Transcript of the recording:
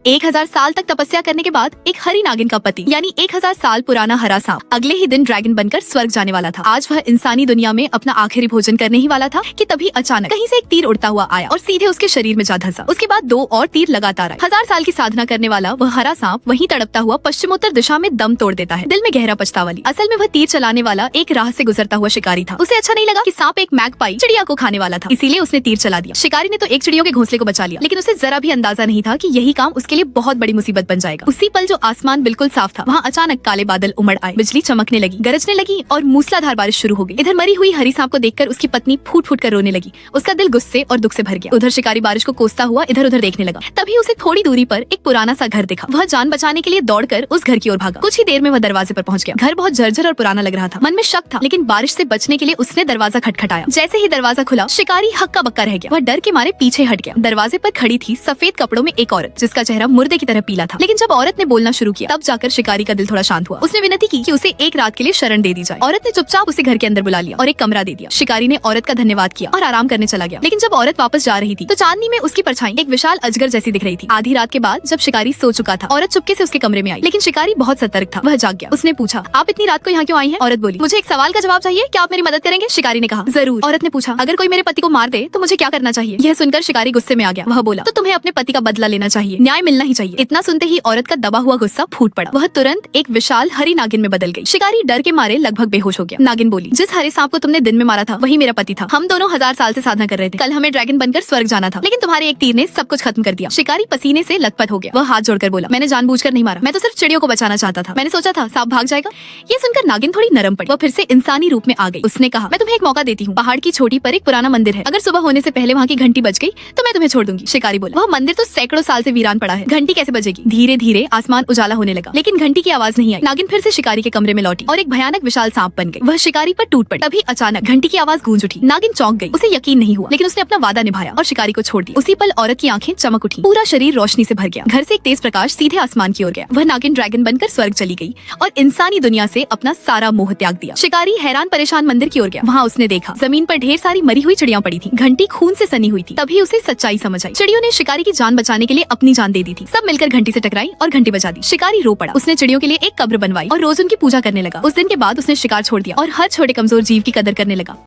1000 साल तक तपस्या करने के बाद एक हरी नागिन का पति यानी 1000 साल पुराना हरा सांप अगले ही दिन ड्रैगन बनकर स्वर्ग जाने वाला था। आज वह इंसानी दुनिया में अपना आखिरी भोजन करने ही वाला था कि तभी अचानक कहीं से एक तीर उड़ता हुआ आया और सीधे उसके शरीर में जा धंसा। उसके बाद 2 और तीर लगातार आए। 1000 साल की साधना करने वाला वह हरा सांप वहीं तड़पता हुआ पश्चिमोत्तर दिशा में दम तोड़ देता है। दिल में गहरा पछतावा ली। असल में वह तीर चलाने वाला एक राह से गुजरता हुआ शिकारी था। उसे अच्छा नहीं लगा कि सांप एक मैगपाई चिड़िया को खाने वाला था, इसीलिए उसने तीर चला दिया। शिकारी ने तो एक चिड़ियों के घोंसले को बचा लिया, लेकिन उसे जरा भी अंदाजा नहीं था कि यही काम उसके लिए बहुत बड़ी मुसीबत बन जाएगा। उसी पल जो आसमान बिल्कुल साफ था, वहाँ अचानक काले बादल उमड़ आए, बिजली चमकने लगी, गरजने लगी और मूसलाधार बारिश शुरू हो गई। इधर मरी हुई हरी सांप को देखकर उसकी पत्नी फूट फूट कर रोने लगी। उसका दिल गुस्से और दुख से भर गया। उधर शिकारी बारिश को कोसता हुआ इधर उधर देखने लगा। तभी उसे थोड़ी दूरी पर एक पुराना सा घर दिखा। वह जान बचाने के लिए दौड़कर उस घर की ओर भागा। कुछ ही देर में वह दरवाजे पर पहुंच गया। घर बहुत जर्जर और पुराना लग रहा था। मन में शक था, लेकिन बारिश से बचने के लिए उसने दरवाजा खटखटाया। जैसे ही दरवाजा खुला, शिकारी हक्का बक्का रह गया। वह डर के मारे पीछे हट गया। दरवाजे पर खड़ी थी सफेद कपड़ों में एक औरत, जिसका चेहरा मुर्दे की तरह पीला था। लेकिन जब औरत ने बोलना शुरू किया, तब जाकर शिकारी का दिल थोड़ा शांत हुआ। उसने विनती की कि उसे एक रात के लिए शरण दे दी जाए। औरत ने चुपचाप उसे घर के अंदर बुला लिया और एक कमरा दे दिया। शिकारी ने औरत का धन्यवाद किया और आराम करने चला गया। लेकिन जब औरत वापस जा रही थी, तो चांदनी में उसकी परछाई एक विशाल अजगर जैसी दिख रही थी। आधी रात के बाद जब शिकारी सो चुका था, औरत चुपके से उसके कमरे में आई। लेकिन शिकारी बहुत सतर्क था। वह जाग गया। उसने पूछा, आप इतनी रात को यहाँ क्यों आई हैं? औरत बोली, मुझे एक सवाल का जवाब चाहिए, क्या आप मेरी मदद करेंगे? शिकारी ने कहा, जरूर। औरत ने पूछा, अगर कोई मेरे पति को मार दे तो मुझे क्या करना चाहिए? यह सुनकर शिकारी गुस्से में आ गया। वह बोला, तो तुम्हें अपने पति का बदला लेना चाहिए, न्याय मिलना ही चाहिए। इतना सुनते ही औरत का दबा हुआ गुस्सा फूट पड़ा। वह तुरंत एक विशाल हरी नागिन में बदल गई। शिकारी डर के मारे लगभग बेहोश हो गया। नागिन बोली, जिस हरे सांप को तुमने दिन में मारा था, वही मेरा पति था। हम दोनों 1000 साल से साधना कर रहे थे। कल हमें ड्रैगन बनकर स्वर्ग जाना था, लेकिन तुम्हारे एक तीर ने सब कुछ खत्म कर दिया। शिकारी पसीने से लथपथ हो गया। वह हाथ जोड़कर बोला, मैंने जानबूझकर नहीं मारा, मैं तो सिर्फ चिड़ियों को बचाना चाहता था। मैंने सोचा था सांप भाग जाएगा। ये सुनकर नागिन थोड़ी नरम पड़ी। वह फिर से इंसानी रूप में आ गई। उसने कहा, मैं तुम्हें एक मौका देती हूँ। पहाड़ की चोटी पर एक पुराना मंदिर है। अगर सुबह होने से पहले वहाँ की घंटी बज गई तो मैं तुम्हें छोड़ दूंगी। शिकारी बोला, वह मंदिर तो सैकड़ों साल से वीरान पड़ा है, घंटी कैसे बजेगी? धीरे धीरे आसमान उजाला होने लगा, लेकिन घंटी की आवाज नहीं आई। नागिन फिर से शिकारी के कमरे में लौटी और एक भयानक विशाल सांप बन गई। वह शिकारी पर टूट पड़ी। तभी अचानक घंटी की आवाज गूंज उठी। नागिन चौंक गई। उसे यकीन नहीं हुआ, लेकिन उसने अपना वादा निभाया और शिकारी को छोड़ दिया। उसी पल औरत की आंखें चमक उठी। पूरा शरीर रोशनी से भर गया। घर से एक तेज प्रकाश सीधे आसमान की ओर गया। वह नागिन ड्रैगन बनकर स्वर्ग चली गई और इंसानी दुनिया से अपना सारा मोह त्याग दिया। शिकारी हैरान परेशान मंदिर की ओर गया। वहाँ उसने देखा जमीन पर ढेर सारी मरी हुई चिड़िया पड़ी थी। घंटी खून से सनी हुई थी। तभी उसे सच्चाई समझ आई। चिड़ियों ने शिकारी की जान बचाने के लिए अपनी जान दे दी थी। सब मिलकर घंटी से टकराई और घंटी बजा दी। शिकारी रो पड़ा। उसने चिड़ियों के लिए एक कब्र बनवाई और रोज उनकी पूजा करने लगा। उस दिन के बाद उसने शिकार छोड़ दिया और हर छोटे कमजोर जीव की कदर करने लगा।